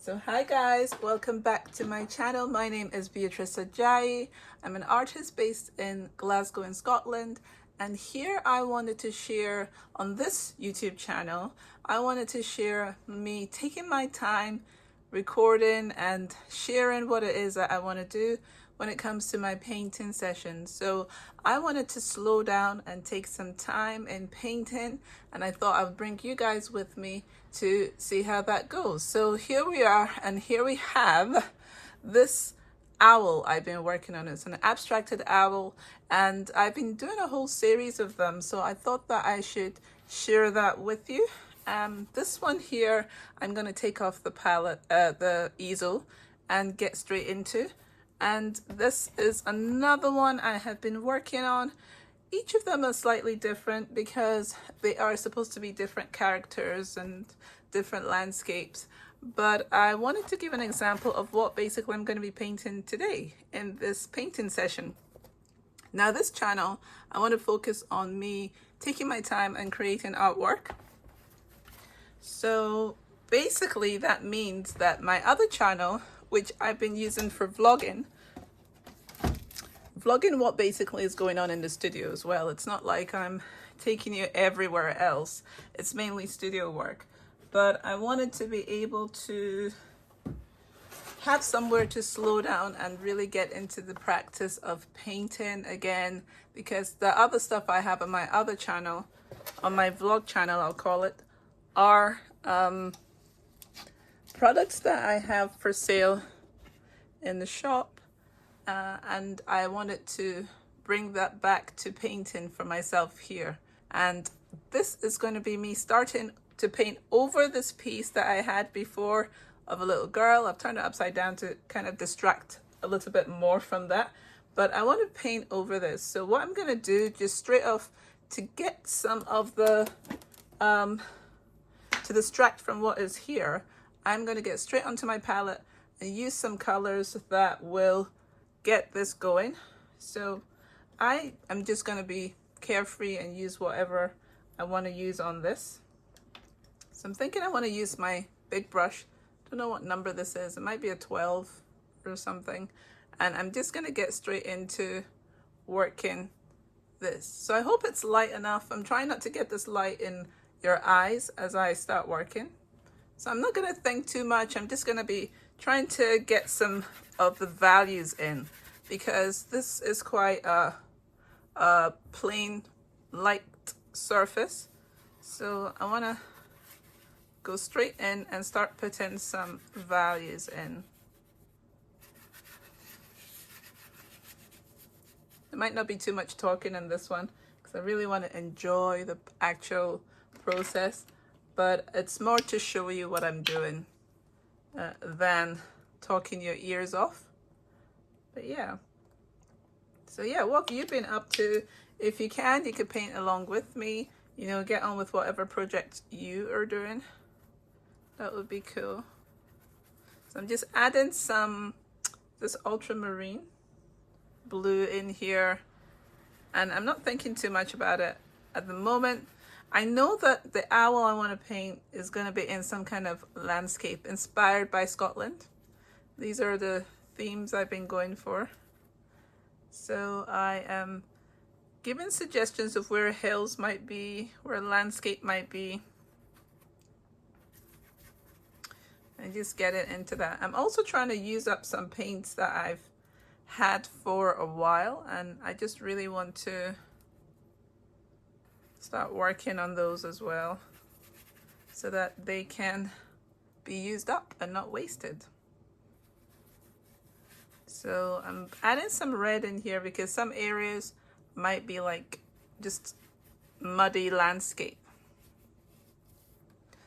So hi guys, welcome back to my channel. My name is Beatrice Ajayi. I'm an artist based in Glasgow in Scotland, and here I wanted to share on this YouTube channel, I wanted to share me taking my time recording and sharing what it is that I want to do when it comes to my painting sessions. So I wanted to slow down and take some time in painting, and I thought I would bring you guys with me to see how that goes. So here we are, and here we have this owl I've been working on. It's an abstracted owl, and I've been doing a whole series of them, so I thought that I should share that with you. This one here, I'm going to take off the palette, the easel, and get straight into. And this is another one I have been working on. Each of them are slightly different because they are supposed to be different characters and different landscapes. But I wanted to give an example of what basically I'm going to be painting today in this painting session. Now this channel, I want to focus on me taking my time and creating artwork. So basically that means that my other channel, which I've been using for vlogging what basically is going on in the studio as well. It's not like I'm taking you everywhere else. It's mainly studio work. But I wanted to be able to have somewhere to slow down and really get into the practice of painting again, because the other stuff I have on my other channel, on my vlog channel I'll call it, are products that I have for sale in the shop, and I wanted to bring that back to painting for myself here. And this is going to be me starting to paint over this piece that I had before of a little girl. I've turned it upside down to kind of distract a little bit more from that, but I want to paint over this. So what I'm going to do, just straight off, to get some of the to distract from what is here, I'm going to get straight onto my palette and use some colors that will get this going. So I am just going to be carefree and use whatever I want to use on this. So I'm thinking I want to use my big brush. Don't know what number this is. It might be a 12 or something. And I'm just going to get straight into working this. So I hope it's light enough. I'm trying not to get this light in your eyes as I start working. So I'm not going to think too much. I'm just going to be trying to get some of the values in, because this is quite a plain light surface. So I want to go straight in and start putting some values in. There might not be too much talking in this one because I really want to enjoy the actual process, but it's more to show you what I'm doing than talking your ears off. But yeah, so yeah, what have you been up to? If you can, you could paint along with me, you know, get on with whatever project you are doing. That would be cool. So I'm just adding this ultramarine blue in here, and I'm not thinking too much about it at the moment. I know that the owl I want to paint is going to be in some kind of landscape inspired by Scotland. These are the themes I've been going for. So I am giving suggestions of where hills might be, where landscape might be, and just get it into that. I'm also trying to use up some paints that I've had for a while, and I just really want to start working on those as well so that they can be used up and not wasted. So I'm adding some red in here because some areas might be like just muddy landscape.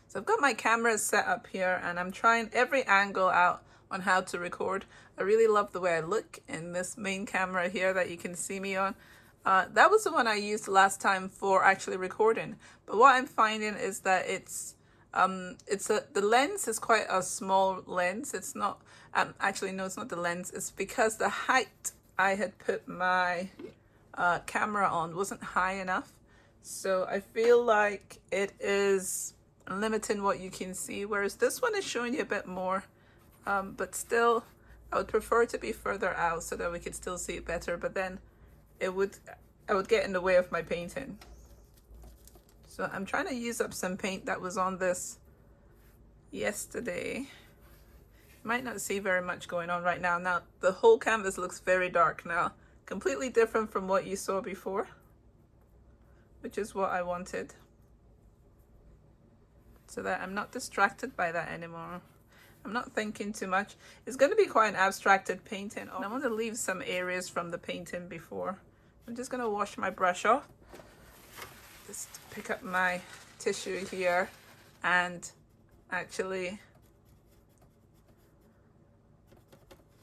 So I've got my camera set up here and I'm trying every angle out on how to record. I really love the way I look in this main camera here that you can see me on. That was the one I used last time for actually recording. But what I'm finding is that the lens is quite a small lens. It's not, actually no, it's not the lens. It's because the height I had put my camera on wasn't high enough. So I feel like it is limiting what you can see, whereas this one is showing you a bit more but still I would prefer to be further out so that we could still see it better, but then I would get in the way of my painting. So I'm trying to use up some paint that was on this yesterday. Might not see very much going on right now. Now the whole canvas looks very dark now, completely different from what you saw before, which is what I wanted, so that I'm not distracted by that anymore. I'm not thinking too much. It's going to be quite an abstracted painting. I want to leave some areas from the painting before. I'm just going to wash my brush off. Just pick up my tissue here and actually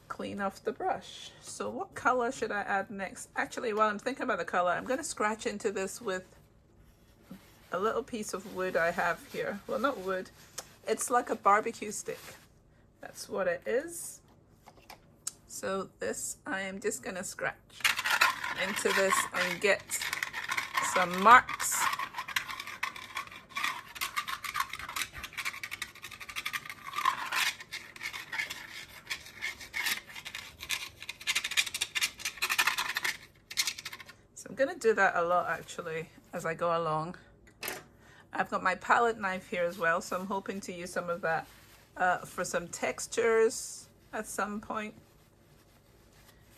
clean off the brush. So what color should I add next? Actually, while I'm thinking about the color, I'm going to scratch into this with a little piece of wood I have here. Well, not wood. It's like a barbecue stick. That's what it is. So this, I am just going to scratch into this and get some marks. So I'm going to do that a lot actually as I go along. I've got my palette knife here as well, so I'm hoping to use some of that for some textures at some point.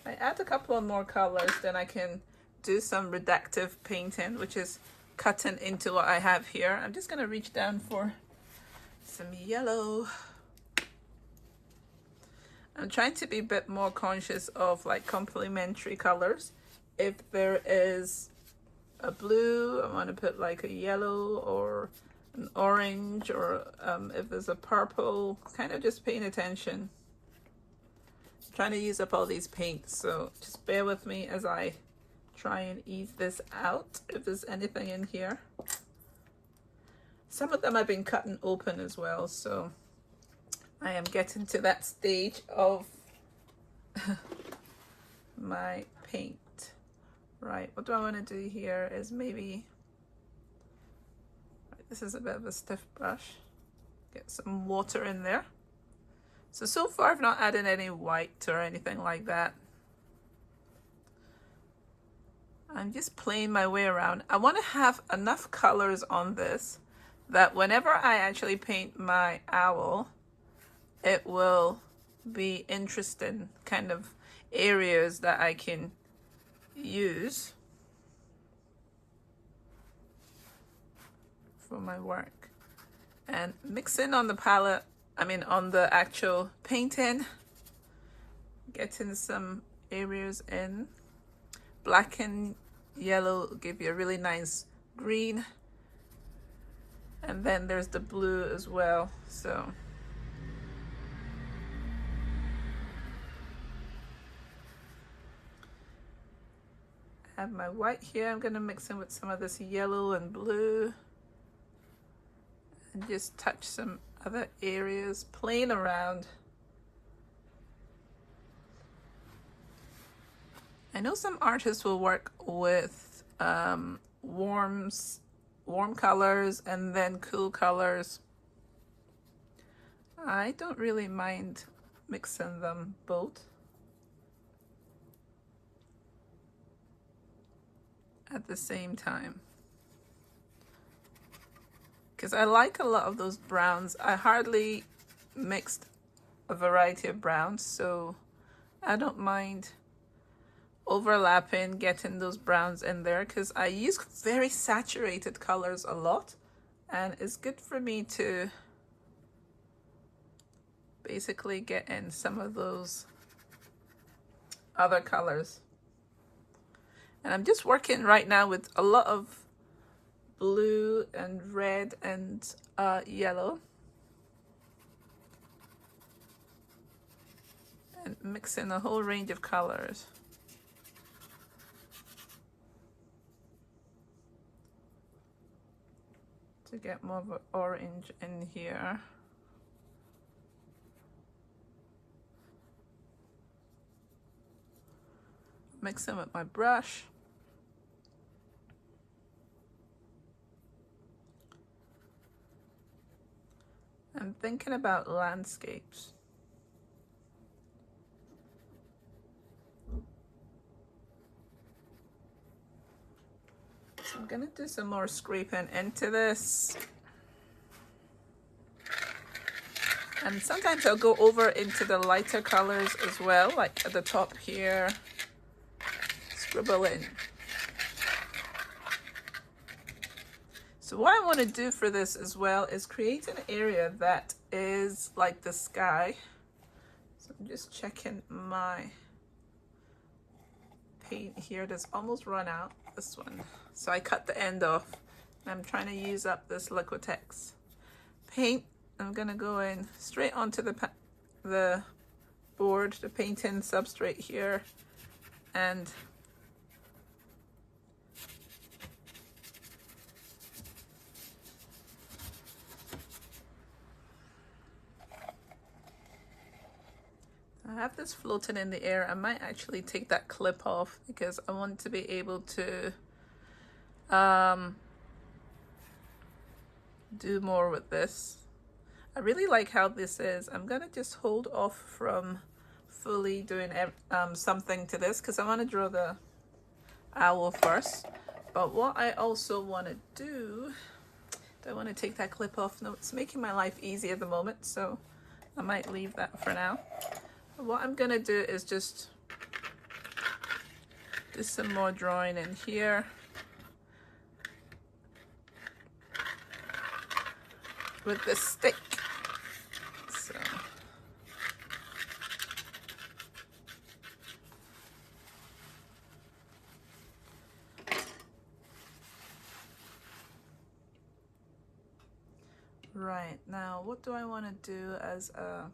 I add a couple of more colors, then I can do some reductive painting, which is cutting into what I have here. I'm just going to reach down for some yellow. I'm trying to be a bit more conscious of like complementary colors. If there is a blue, I want to put like a yellow or an orange, or if there's a purple, kind of just paying attention. I'm trying to use up all these paints, so just bear with me as I try and ease this out if there's anything in here. Some of them I've been cutting open as well, so I am getting to that stage of my paint. Right, what do I want to do here is maybe, this is a bit of a stiff brush, get some water in there. So far I've not added any white or anything like that. I'm just playing my way around. I want to have enough colors on this that whenever I actually paint my owl, it will be interesting kind of areas that I can use for my work. And mixing on the palette, on the actual painting, getting some areas in. Black and yellow give you a really nice green, and then there's the blue as well. So I have my white here. I'm going to mix in with some of this yellow and blue and just touch some other areas, playing around. I know some artists will work with warm colors and then cool colors. I don't really mind mixing them both at the same time, because I like a lot of those browns. I hardly mixed a variety of browns, so I don't mind overlapping, getting those browns in there, because I use very saturated colors a lot, and it's good for me to basically get in some of those other colors. And I'm just working right now with a lot of blue and red and yellow, and mixing a whole range of colors. To get more of an orange in here. Mix them with my brush. I'm thinking about landscapes. I'm gonna do some more scraping into this. And sometimes I'll go over into the lighter colors as well, like at the top here, scribble in. So what I want to do for this as well is create an area that is like the sky. So I'm just checking my paint here that's almost run out, this one. So I cut the end off and I'm trying to use up this Liquitex paint. I'm gonna go in straight onto the board, the paint-in substrate here, and I have this floating in the air. I might actually take that clip off because I want to be able to do more with this. I really like how this is. I'm gonna just hold off from fully doing something to this because I want to draw the owl first. But what I also want to do, I want to take that clip off. No, it's making my life easy at the moment, so I might leave that for now. What I'm gonna do is just do some more drawing in here with this stick. So right, now what do I want to do as a,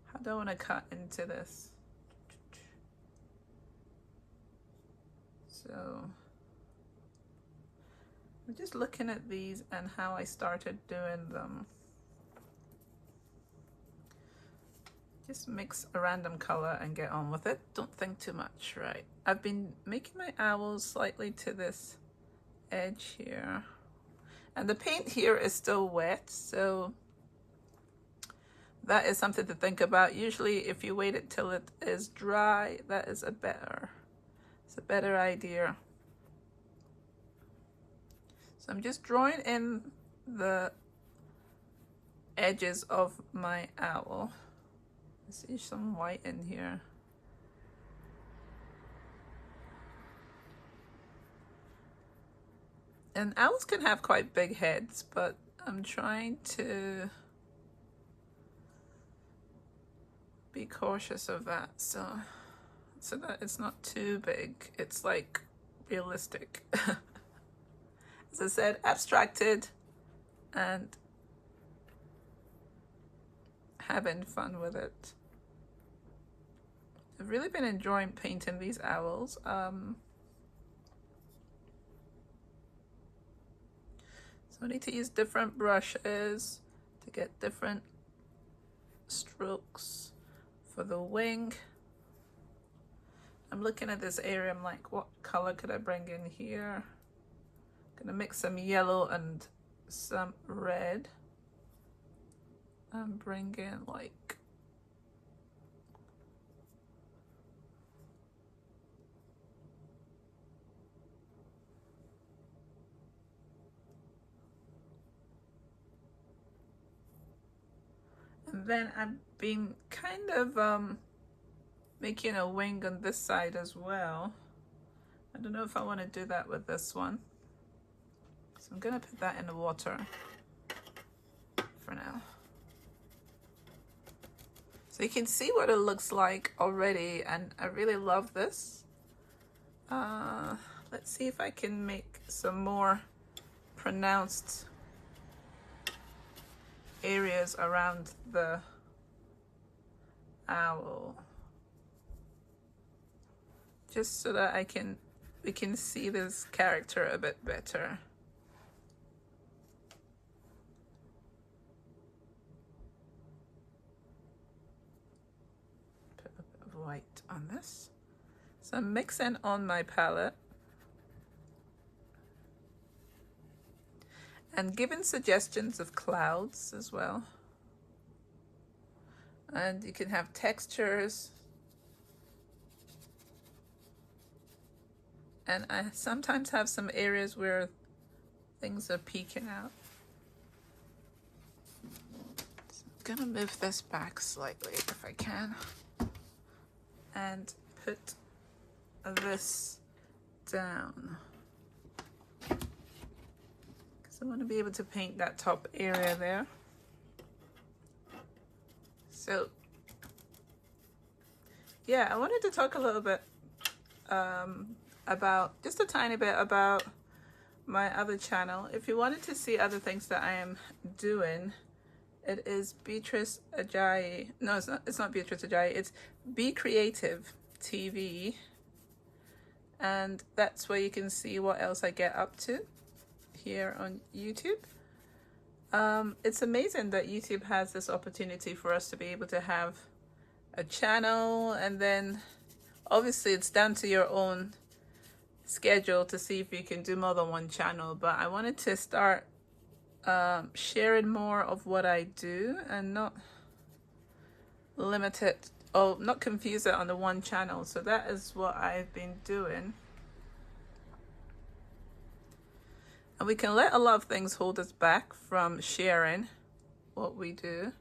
how do I want to cut into this? So I'm just looking at these and how I started doing them. Just mix a random color and get on with it. Don't think too much, right? I've been making my owls slightly to this edge here. And the paint here is still wet, so that is something to think about. Usually if you wait it till it is dry, that is it's a better idea. So I'm just drawing in the edges of my owl. I see some white in here. And owls can have quite big heads, but I'm trying to be cautious of that, so that it's not too big. It's like realistic. As I said, abstracted and having fun with it. I've really been enjoying painting these owls. So I need to use different brushes to get different strokes for the wing. I'm looking at this area, I'm like, what color could I bring in here? Gonna mix some yellow and some red. I'm bringing like and then I've been kind of making a wing on this side as well. I don't know if I want to do that with this one. So I'm gonna put that in the water for now. So you can see what it looks like already, and I really love this. Let's see if I can make some more pronounced areas around the owl. Just so that we can see this character a bit better. Put a bit of white on this. So I'm mixing on my palette and giving suggestions of clouds as well. And you can have textures. And I sometimes have some areas where things are peeking out. So I'm gonna move this back slightly if I can. And put this down. Because I want to be able to paint that top area there. So yeah, I wanted to talk a little bit about, just a tiny bit about my other channel. If you wanted to see other things that I am doing, it is Beatrice Ajayi. No, it's not Beatrice Ajayi. It's Be Creative TV. And that's where you can see what else I get up to here on YouTube. It's amazing that YouTube has this opportunity for us to be able to have a channel, and then obviously it's down to your own schedule to see if you can do more than one channel. But I wanted to start sharing more of what I do and not limit it, or not confuse it on the one channel. So that is what I've been doing. And we can let a lot of things hold us back from sharing what we do.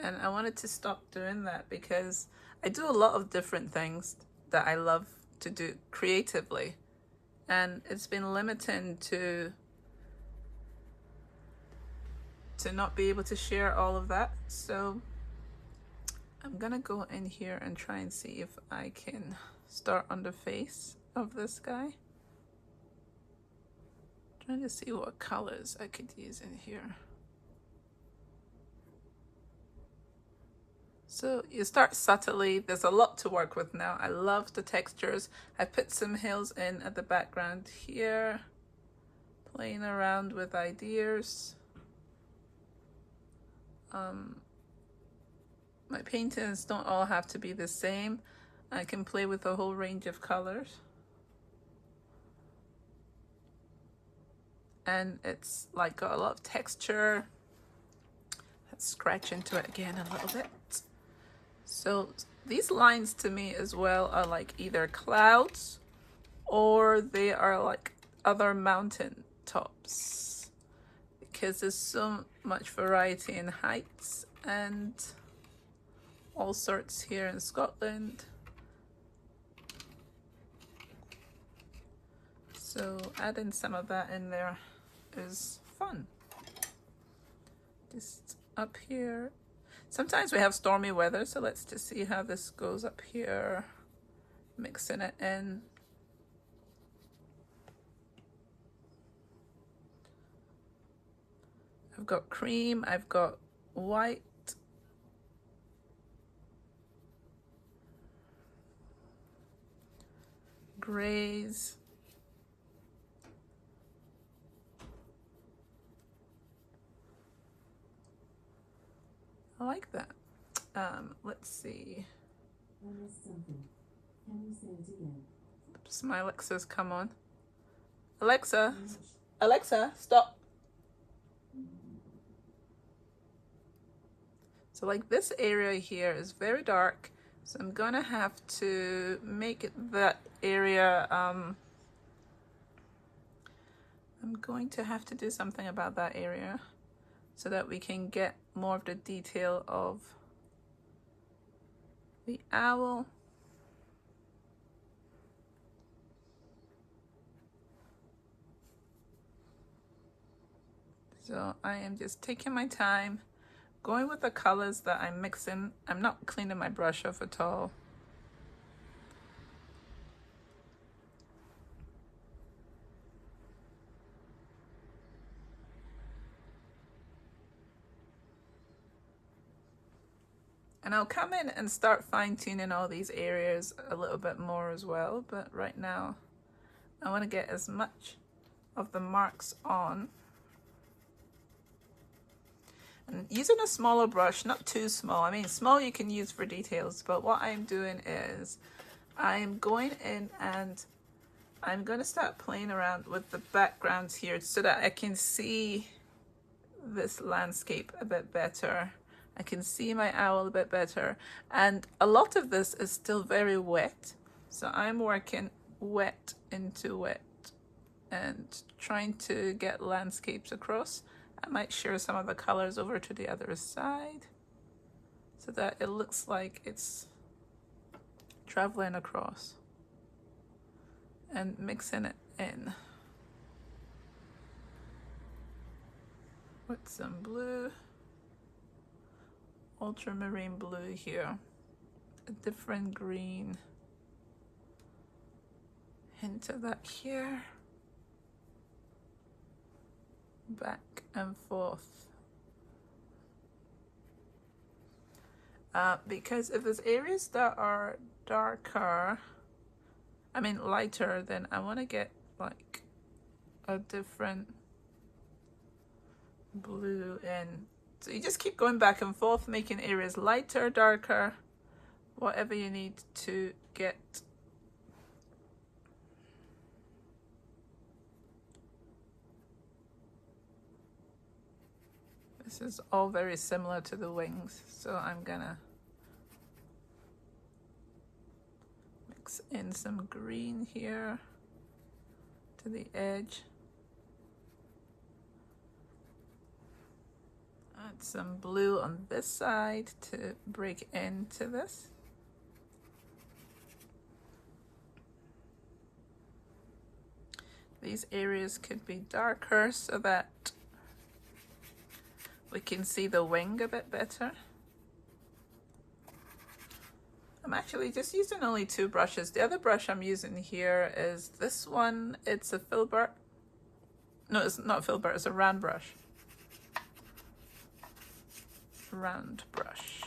And I wanted to stop doing that because I do a lot of different things that I love to do creatively. And it's been limiting to not be able to share all of that. So I'm gonna go in here and try and see if I can start on the face of this guy. Trying to see what colors I could use in here. So you start subtly. There's a lot to work with now. I love the textures. I put some hills in at the background here, playing around with ideas. My paintings don't all have to be the same. I can play with a whole range of colors. And it's like got a lot of texture. Let's scratch into it again a little bit. So these lines to me as well are like either clouds or they are like other mountain tops, because there's so much variety in heights and all sorts here in Scotland. So adding some of that in there is fun. Just up here. Sometimes we have stormy weather, so let's just see how this goes up here. Mixing it in. I've got cream, I've got white. Grays. I like that. Let's see. I missed something. Can you say it again? Oops, my Alexa's come on. Alexa, stop. So like this area here is very dark. So I'm gonna have to make it that area, I'm going to have to do something about that area so that we can get more of the detail of the owl. So I am just taking my time, going with the colors that I'm mixing. I'm not cleaning my brush off at all. And I'll come in and start fine-tuning all these areas a little bit more as well. But right now, I want to get as much of the marks on. And using a smaller brush, not too small. I mean, small you can use for details. But what I'm doing is I'm going in and I'm going to start playing around with the backgrounds here so that I can see this landscape a bit better. I can see my owl a bit better. And a lot of this is still very wet. So I'm working wet into wet and trying to get landscapes across. I might share some of the colors over to the other side so that it looks like it's traveling across and mixing it in with some blue, ultramarine blue here, a different green into that here, back and forth. Because if there's areas that are lighter, then I want to get like a different blue in. So you just keep going back and forth, making areas lighter, darker, whatever you need to get. This is all very similar to the wings, so I'm gonna mix in some green here to the edge. Add some blue on this side to break into this. These areas could be darker so that we can see the wing a bit better. I'm actually just using only 2 brushes. The other brush I'm using here is this one. It's a filbert. No, it's not filbert, it's a round brush. Round brush.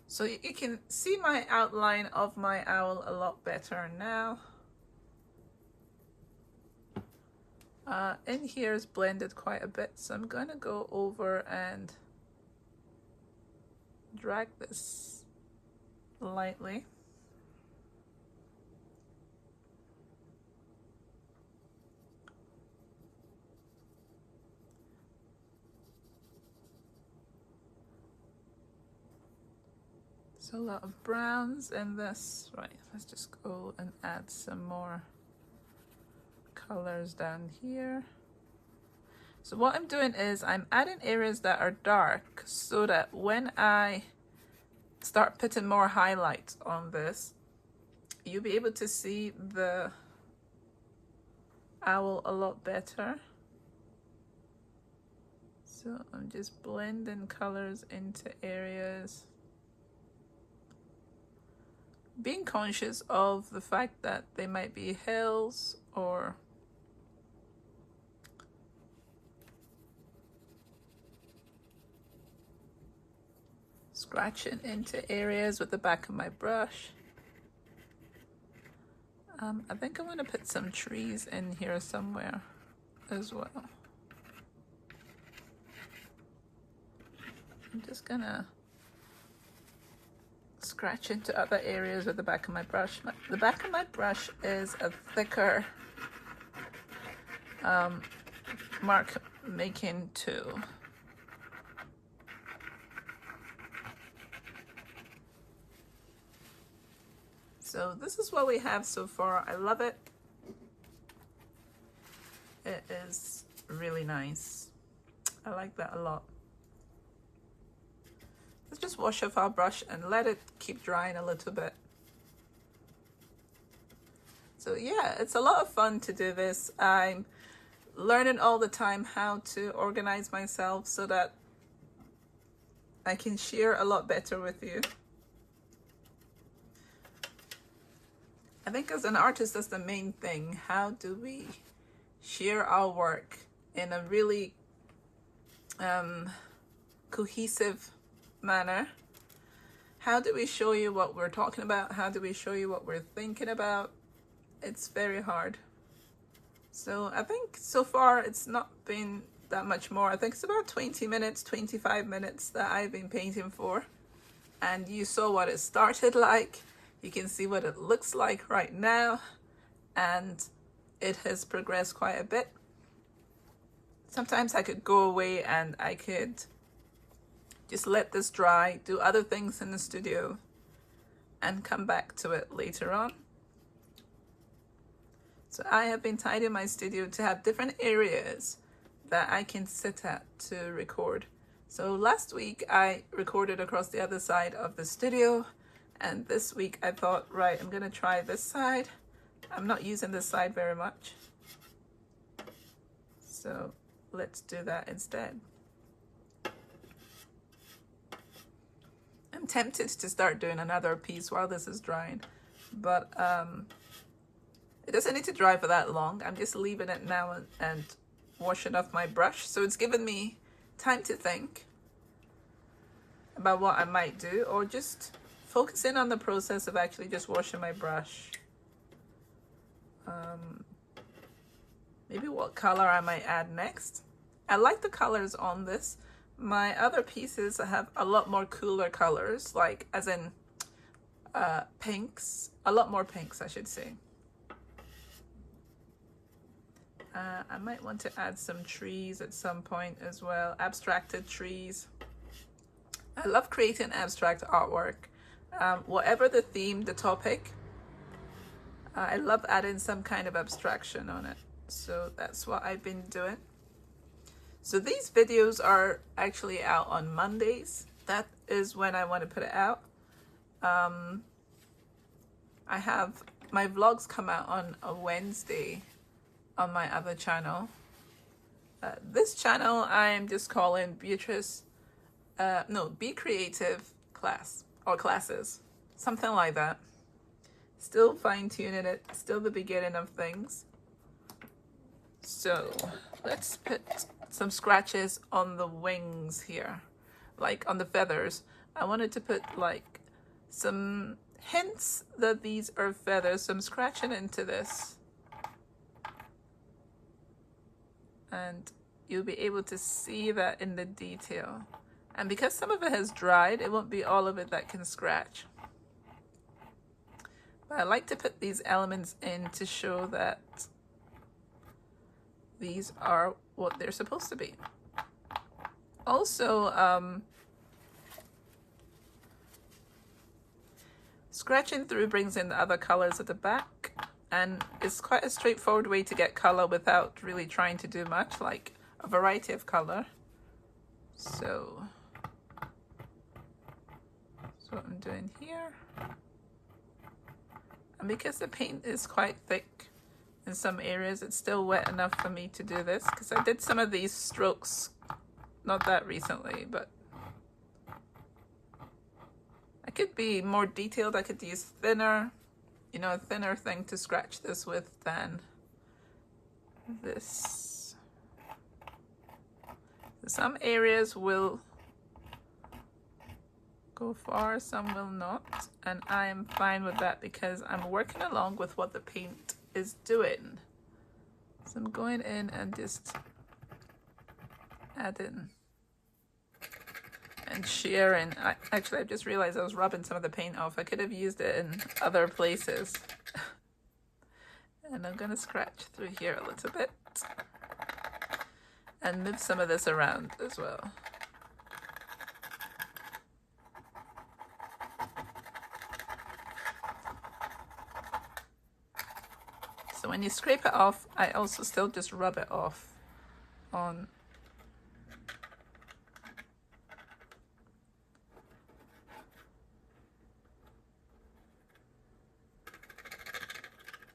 So you can see my outline of my owl a lot better now. In here is blended quite a bit, so I'm going to go over and drag this lightly. So a lot of browns in this. Right, let's just go and add some more colors down here. So what I'm doing is I'm adding areas that are dark so that when I start putting more highlights on this, you'll be able to see the owl a lot better. So I'm just blending colors into areas, being conscious of the fact that they might be hills or scratching into areas with the back of my brush. I think I'm going to put some trees in here somewhere as well. I'm just going to scratch into other areas with the back of my brush. The back of my brush is a thicker mark making tool. So this is what we have so far. I love it. It is really nice. I like that a lot. Let's just wash off our brush and let it keep drying a little bit. So yeah, it's a lot of fun to do this. I'm learning all the time how to organize myself so that I can share a lot better with you. I think as an artist, that's the main thing. How do we share our work in a really cohesive manner? How do we show you what we're talking about? How do we show you what we're thinking about? It's very hard. So I think so far it's not been that much more. I think it's about 20 minutes, 25 minutes that I've been painting for. And you saw what it started like. You can see what it looks like right now, and it has progressed quite a bit. Sometimes I could go away and I could just let this dry, do other things in the studio, and come back to it later on. So I have been tidying my studio to have different areas that I can sit at to record. So last week I recorded across the other side of the studio, and this week I thought, right, I'm gonna try this side. I'm not using this side very much, so let's do that instead. I'm tempted to start doing another piece while this is drying, but it doesn't need to dry for that long. I'm just leaving it now and washing off my brush. So it's given me time to think about what I might do, or just focus in on the process of actually just washing my brush. Maybe what color I might add next. I like the colors on this. My other pieces have a lot more cooler colors, like as in pinks, a lot more pinks, I should say. I might want to add some trees at some point as well, abstracted trees. I love creating abstract artwork. Whatever the theme, the topic, I love adding some kind of abstraction on it. So that's what I've been doing. So these videos are actually out on Mondays. That is when I want to put it out. I have my vlogs come out on a Wednesday on my other channel. This channel I'm just calling Beatrice, Be Creative class or classes, something like that. Still fine-tuning it, still the beginning of things. So let's put some scratches on the wings here, like on the feathers. I wanted to put like some hints that these are feathers, so I'm scratching into this. And you'll be able to see that in the detail. And because some of it has dried, it won't be all of it that can scratch. But I like to put these elements in to show that these are what they're supposed to be. Also, scratching through brings in the other colors at the back, and it's quite a straightforward way to get color without really trying to do much, like a variety of color. So that's what I'm doing here. And because the paint is quite thick in some areas, it's still wet enough for me to do this, because I did some of these strokes not that recently, but I could be more detailed. I could use thinner, a thinner thing to scratch this with than this. Some areas will go far, some will not, and I am fine with that because I'm working along with what the paint is doing. So I'm going in and just adding and sharing. Actually, I just realized I was rubbing some of the paint off. I could have used it in other places. And I'm gonna scratch through here a little bit and move some of this around as well. So when you scrape it off, I also still just rub it off on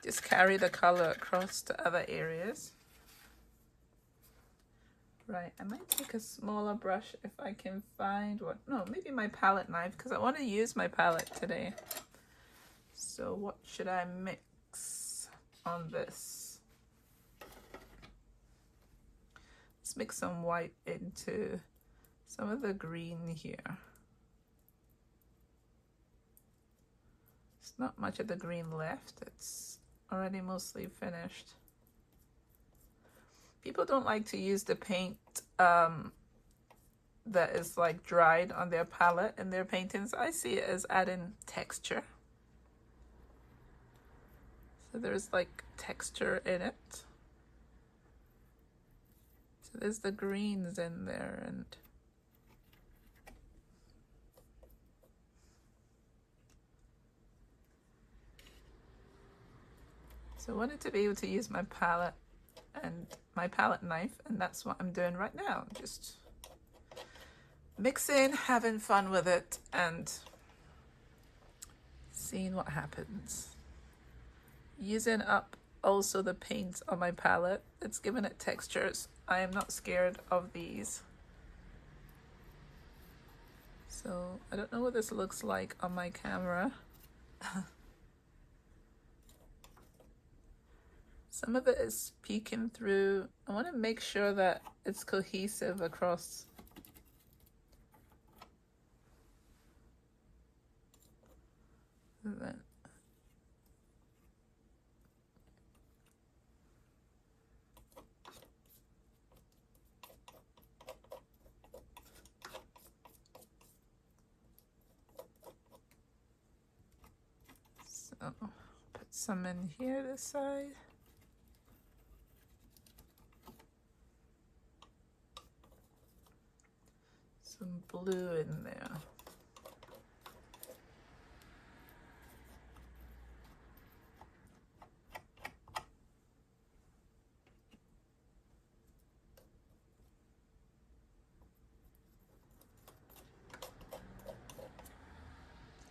just carry the color across to other areas. Right, I might take a smaller brush if I can find one. No, maybe my palette knife, because I want to use my palette today. So what should I mix on this? Let's mix some white into some of the green here. There's not much of the green left. It's already mostly finished. People don't like to use the paint that is like dried on their palette in their paintings. I see it as adding texture. So there's like texture in it. So there's the greens in there, and So I wanted to be able to use my palette and my palette knife, and that's what I'm doing right now. Just mixing, having fun with it, and seeing what happens. Using up also the paints on my palette. It's giving it textures. I am not scared of these. So I don't know what this looks like on my camera. Some of it is peeking through. I want to make sure that it's cohesive across. So put some in here this side. Some blue in there.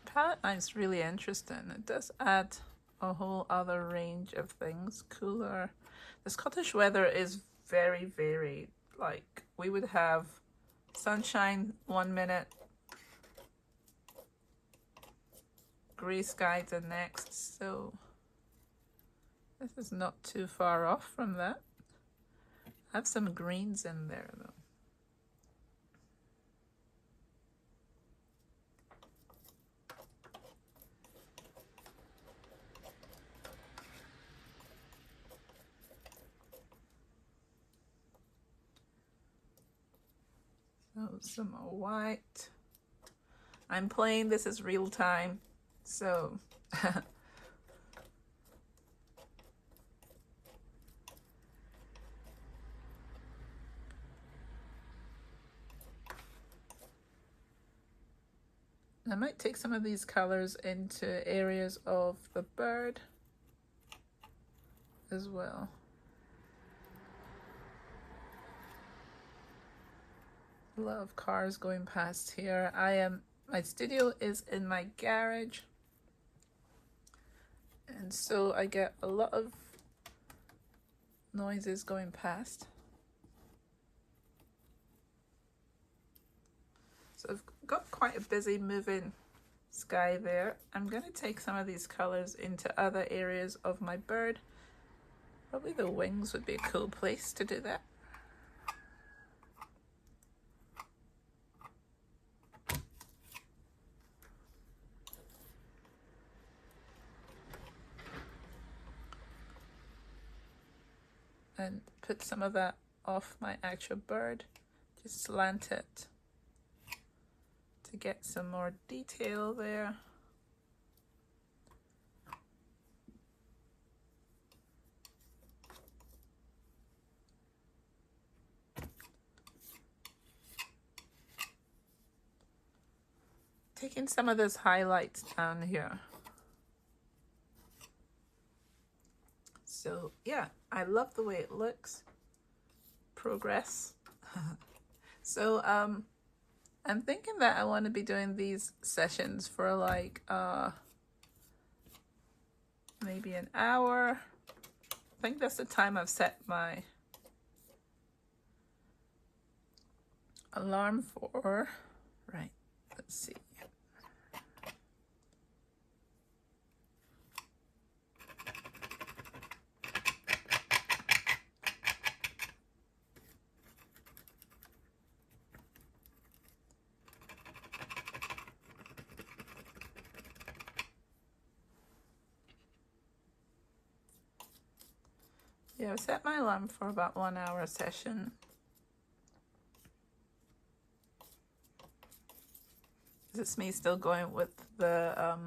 Palette knife's really interesting. It does add a whole other range of things. Cooler. The Scottish weather is very varied. Like, we would have sunshine 1 minute, grey sky the next, so this is not too far off from that. I have some greens in there though. So some white. I'm playing, this is real time, so I might take some of these colors into areas of the bird as well. A lot of cars going past here. My studio is in my garage, and so I get a lot of noises going past. So I've got quite a busy moving sky there. I'm going to take some of these colors into other areas of my bird. Probably the wings would be a cool place to do that. And put some of that off my actual bird. Just slant it to get some more detail there. Taking some of those highlights down here. So yeah, I love the way it looks. Progress. So I'm thinking that I want to be doing these sessions for like maybe an hour. I think that's the time I've set my alarm for. Right, let's see. Yeah, I set my alarm for about 1 hour session. Is this me still going with the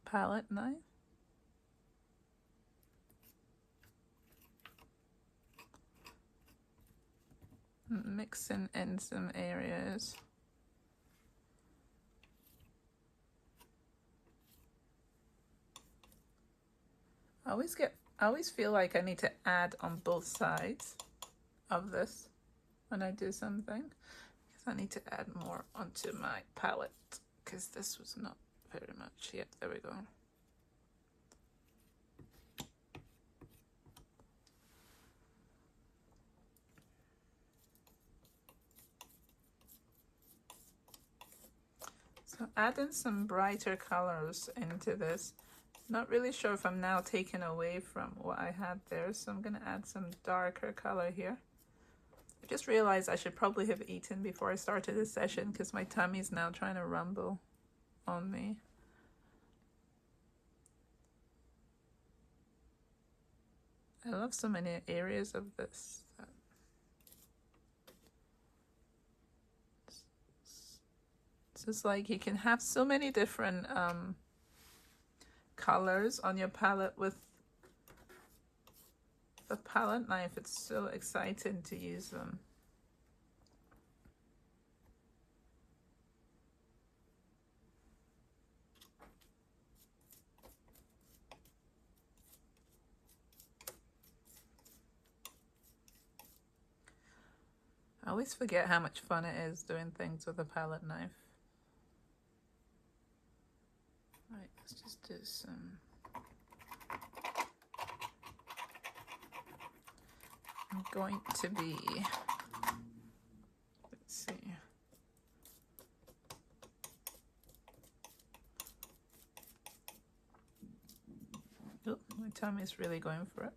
palette knife? Mixing in some areas. I always feel like I need to add on both sides of this when I do something, because I need to add more onto my palette, because this was not very much. Yep, there we go. So adding some brighter colors into this. Not really sure if I'm now taking away from what I had there, so I'm gonna add some darker color here. I just realized I should probably have eaten before I started this session because my tummy's now trying to rumble on me. I love so many areas of this. It's just like you can have so many different colors on your palette with the palette knife. It's so exciting to use them. I always forget how much fun it is doing things with a palette knife. Right, let's just do some. I'm going to be, let's see. Oh, my tummy's really going for it.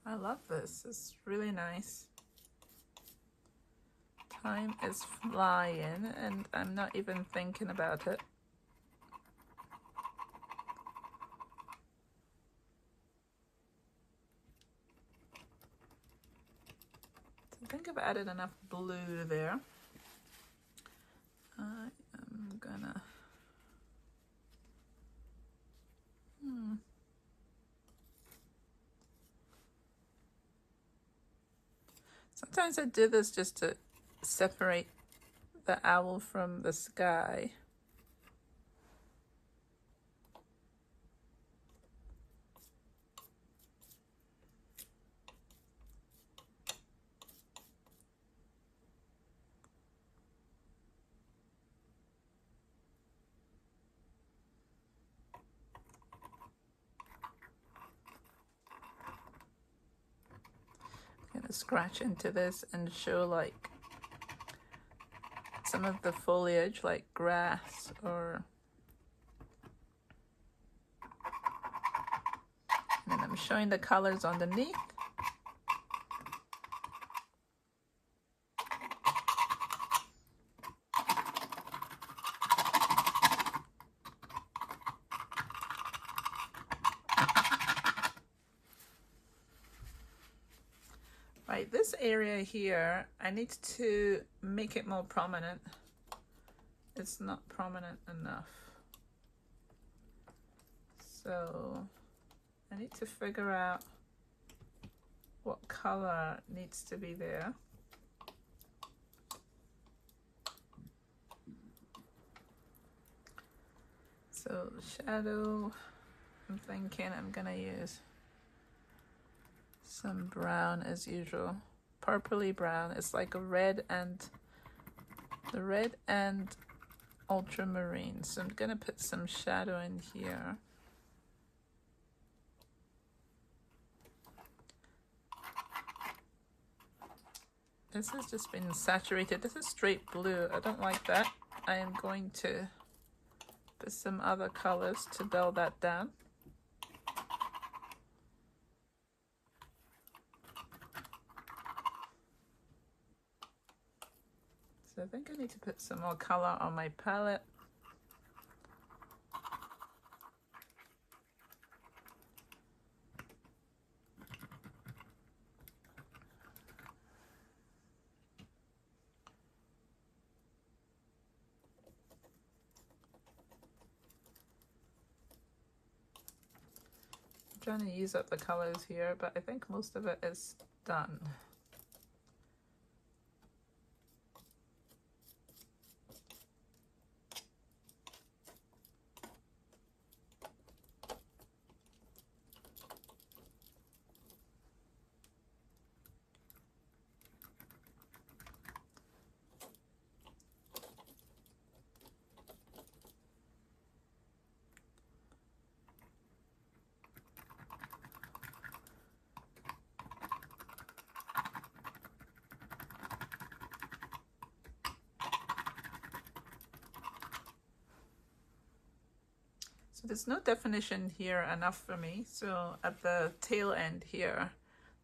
I love this. It's really nice. Time is flying and I'm not even thinking about it. So I think I've added enough blue there. I am gonna Sometimes I do this just to separate the owl from the sky. I'm gonna scratch into this and show like some of the foliage, like grass or, and then I'm showing the colors underneath. Right, this area here, I need to make it more prominent. It's not prominent enough. So I need to figure out what color needs to be there. So shadow, I'm thinking I'm gonna use some brown as usual. Purpley brown. It's like a red and the red and ultramarine. So I'm gonna put some shadow in here. This has just been saturated. This is straight blue. I don't like that. I am going to put some other colors to dull that down. So I think I need to put some more color on my palette. trying to use up the colors here, but I think most of it is done. So there's no definition here enough for me, so at the tail end here,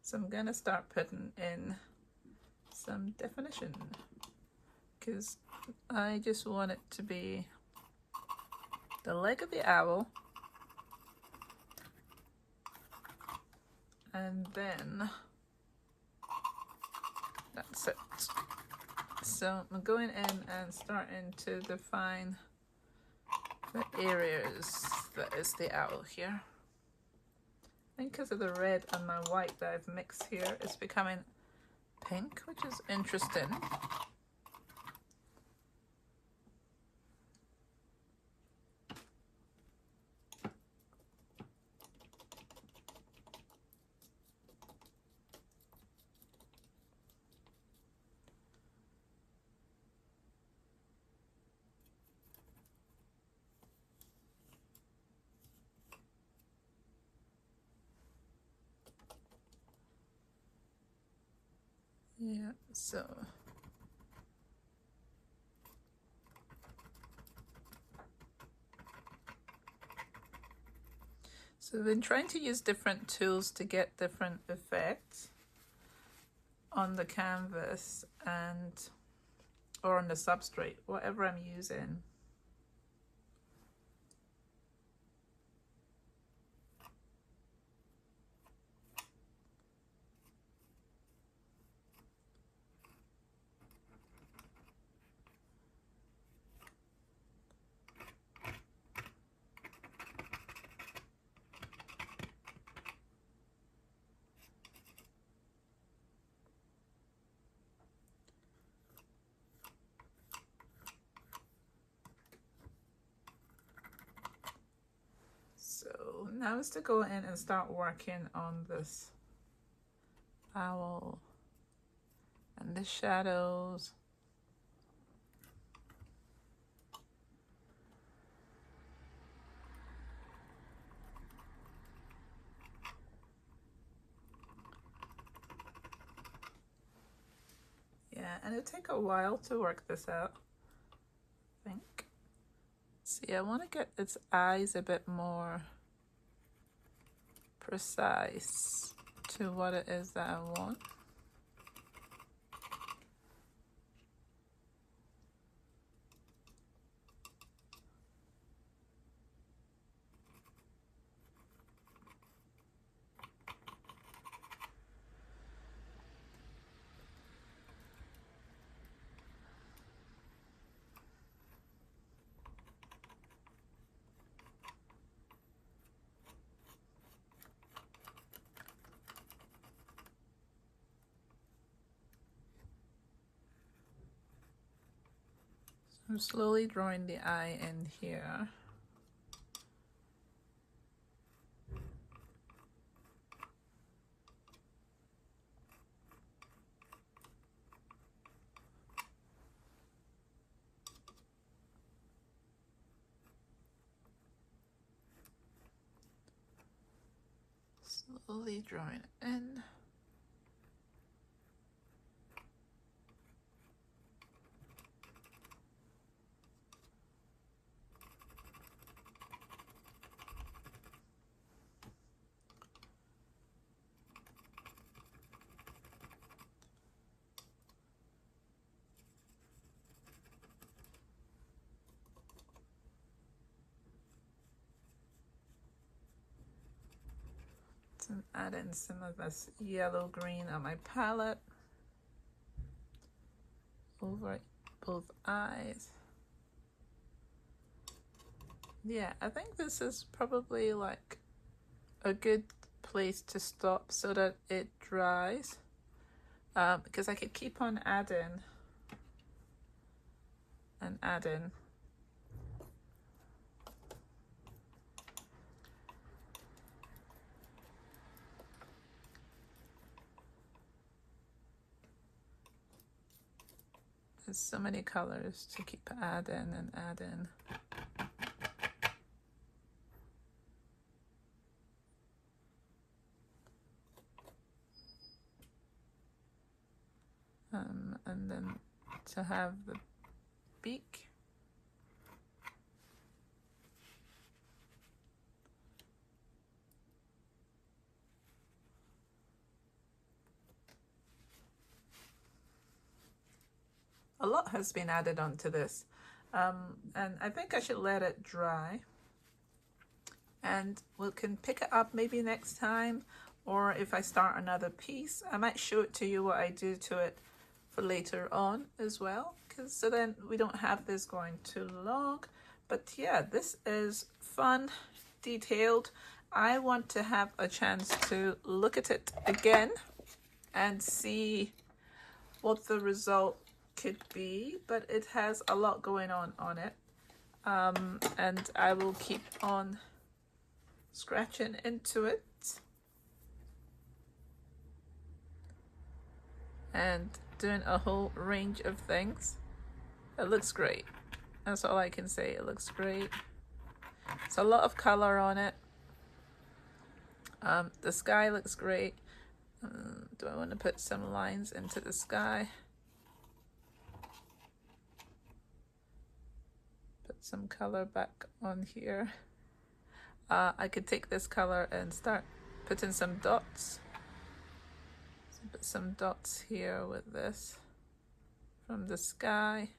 so I'm gonna start putting in some definition because I just want it to be the leg of the owl, and then that's it. So I'm going in and starting to define the areas that is the owl here. I think because of the red and my white that I've mixed here, it's becoming pink, which is interesting. Yeah, so I've been trying to use different tools to get different effects on the canvas and or on the substrate, whatever I'm using. So now is to go in and start working on this owl and the shadows. Yeah, and it'll take a while to work this out, I think. See, I want to get its eyes a bit more precise to what it is that I want. I'm slowly drawing the eye in here. Slowly drawing it in. So add in some of this yellow green on my palette over both eyes. Yeah, I think this is probably like a good place to stop so that it dries, because I could keep on adding and adding. There's so many colors to keep adding and adding. And then to have the beak. A lot has been added onto this, and I think I should let it dry, and we can pick it up maybe next time, or if I start another piece I might show it to you what I do to it for later on as well, because so then we don't have this going too long. But yeah, this is fun, detailed. I want to have a chance to look at it again and see what the result could be, but it has a lot going on it, and I will keep on scratching into it and doing a whole range of things. It looks great. That's all I can say. It looks great. It's a lot of color on it. The sky looks great. Do I want to put some lines into the sky? Put some color back on here. I could take this color and start putting some dots. So put some dots here with this from the sky.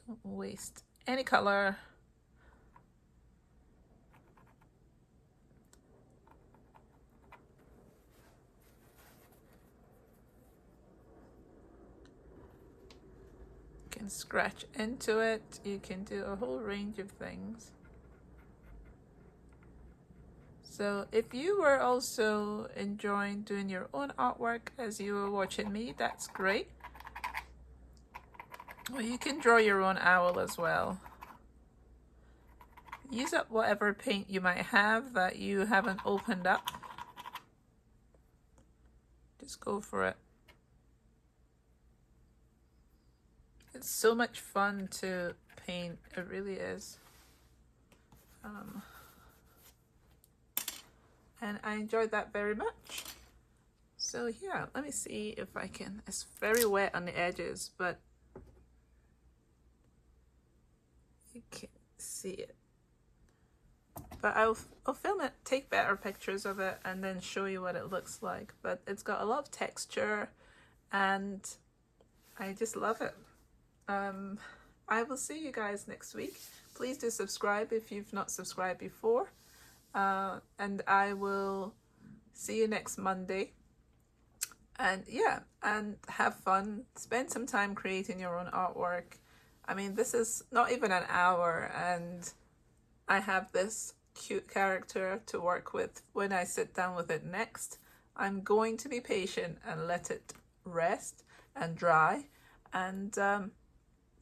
Don't waste any color. You can scratch into it. You can do a whole range of things. So if you were also enjoying doing your own artwork as you were watching me, that's great. Well, you can draw your own owl as well. Use up whatever paint you might have that you haven't opened up. Just go for it. It's so much fun to paint, it really is. And I enjoyed that very much. So yeah, let me see if I can, it's very wet on the edges, but you can't see it. But I'll film it, take better pictures of it, and then show you what it looks like. But it's got a lot of texture, and I just love it. I will see you guys next week. Please do subscribe if you've not subscribed before. And I will see you next Monday. And yeah, and have fun. Spend some time creating your own artwork. I mean, this is not even an hour, and I have this cute character to work with when I sit down with it next. I'm going to be patient and let it rest and dry. And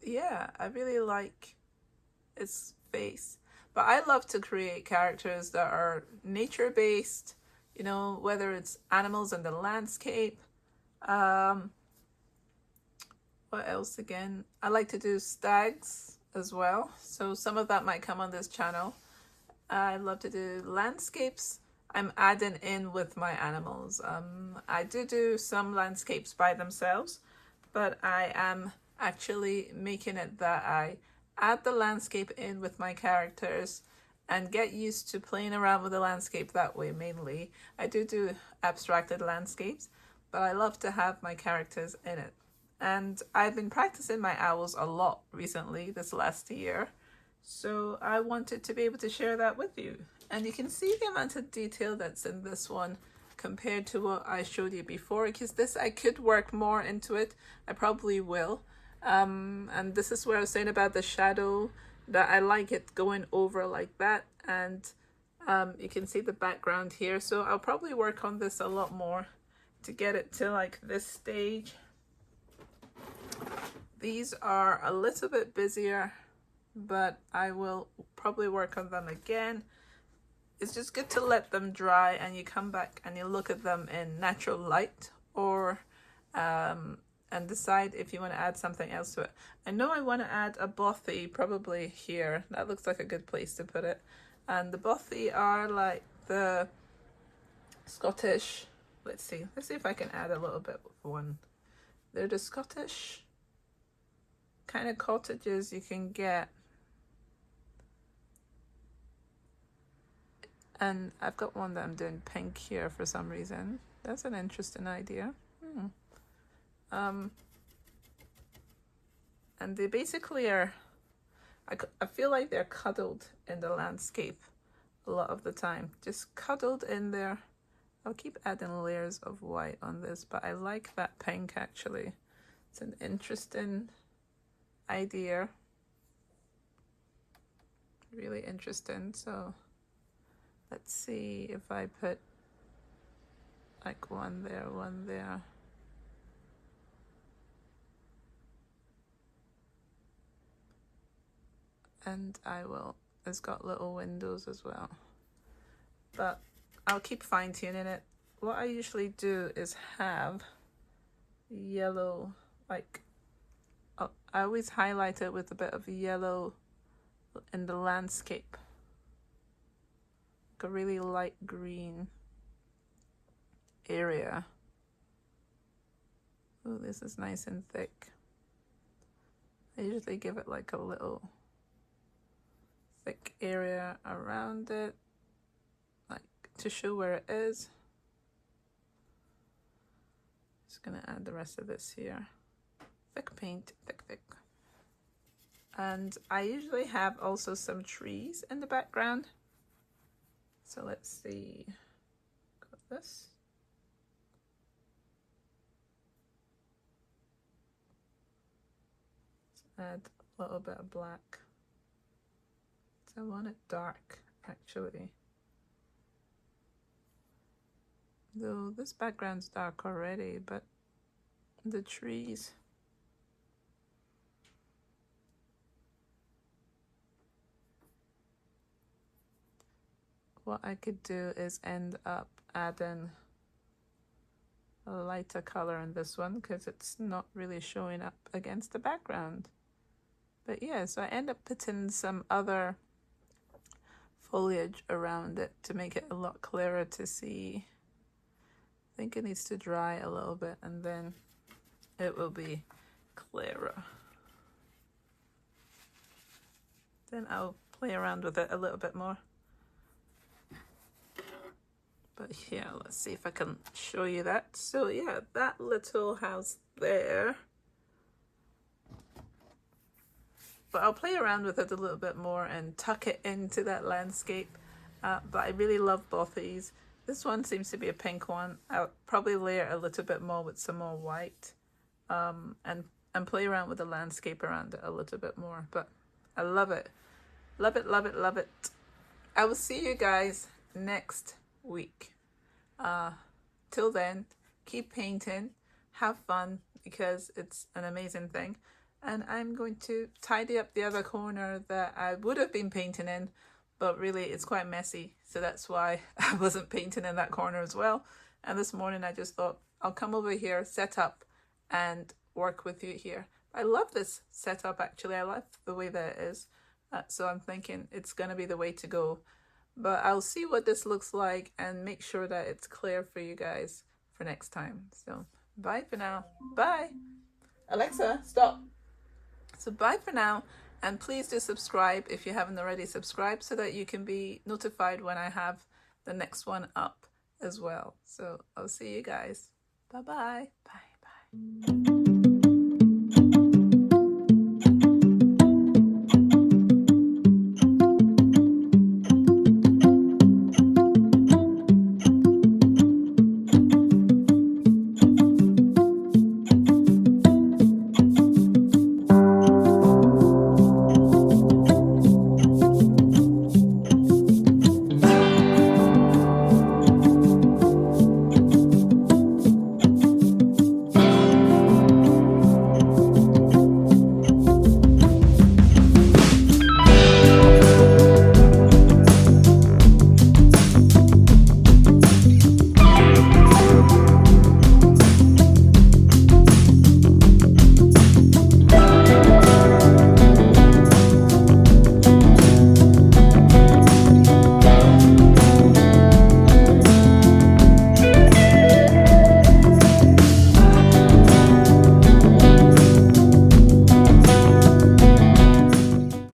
yeah, I really like its face. But I love to create characters that are nature-based, you know, whether it's animals in the landscape. What else again? I like to do stags as well. So some of that might come on this channel. I love to do landscapes. I'm adding in with my animals. I do some landscapes by themselves, but I am actually making it that I add the landscape in with my characters and get used to playing around with the landscape that way mainly. I do abstracted landscapes, but I love to have my characters in it. And I've been practicing my owls a lot recently, this last year. So I wanted to be able to share that with you. And you can see the amount of detail that's in this one compared to what I showed you before, because this I could work more into it. I probably will. And this is where I was saying about the shadow, that I like it going over like that. And You can see the background here, so I'll probably work on this a lot more to get it to like this stage. These are a little bit busier, but I will probably work on them again. It's just good to let them dry and you come back and you look at them in natural light, or and decide if you want to add something else to it. I know I want to add a bothy probably here. That looks like a good place to put it. And the bothy are like the Scottish, let's see if I can add a little bit of one. They're the Scottish kind of cottages you can get. And I've got one that I'm doing pink here for some reason. That's an interesting idea. And they basically are, I feel like they're cuddled in the landscape a lot of the time. Just cuddled in there. I'll keep adding layers of white on this, but I like that pink actually. It's an interesting idea. Really interesting. So let's see if I put like one there, one there. And it's got little windows as well. But I'll keep fine tuning it. What I usually do is have yellow, like, I always highlight it with a bit of yellow in the landscape. Like a really light green area. Oh, this is nice and thick. I usually give it like a little thick area around it, like to show where it is. Just gonna add the rest of this here. Thick paint, thick. And I usually have also some trees in the background. So let's see, got this. Let's add a little bit of black. So I want it dark, actually. Though this background's dark already, but the trees. What I could do is end up adding a lighter color in this one because it's not really showing up against the background. But yeah, so I end up putting some other foliage around it to make it a lot clearer to see. I think it needs to dry a little bit and then it will be clearer. Then I'll play around with it a little bit more. But yeah, let's see if I can show you that. So yeah, that little house there. But I'll play around with it a little bit more and tuck it into that landscape. But I really love both these. This one seems to be a pink one. I'll probably layer a little bit more with some more white. And play around with the landscape around it a little bit more. But I love it. Love it, love it, love it. I will see you guys next week. Till then, keep painting. Have fun because it's an amazing thing. And I'm going to tidy up the other corner that I would have been painting in, but really it's quite messy. So that's why I wasn't painting in that corner as well. And this morning I just thought I'll come over here, set up and work with you here. I love this setup actually. I love the way that it is. So I'm thinking it's going to be the way to go. But I'll see what this looks like and make sure that it's clear for you guys for next time. So bye for now. Bye. Alexa, stop. So bye for now, and please do subscribe if you haven't already subscribed so that you can be notified when I have the next one up as well. So I'll see you guys. Bye-bye. Bye.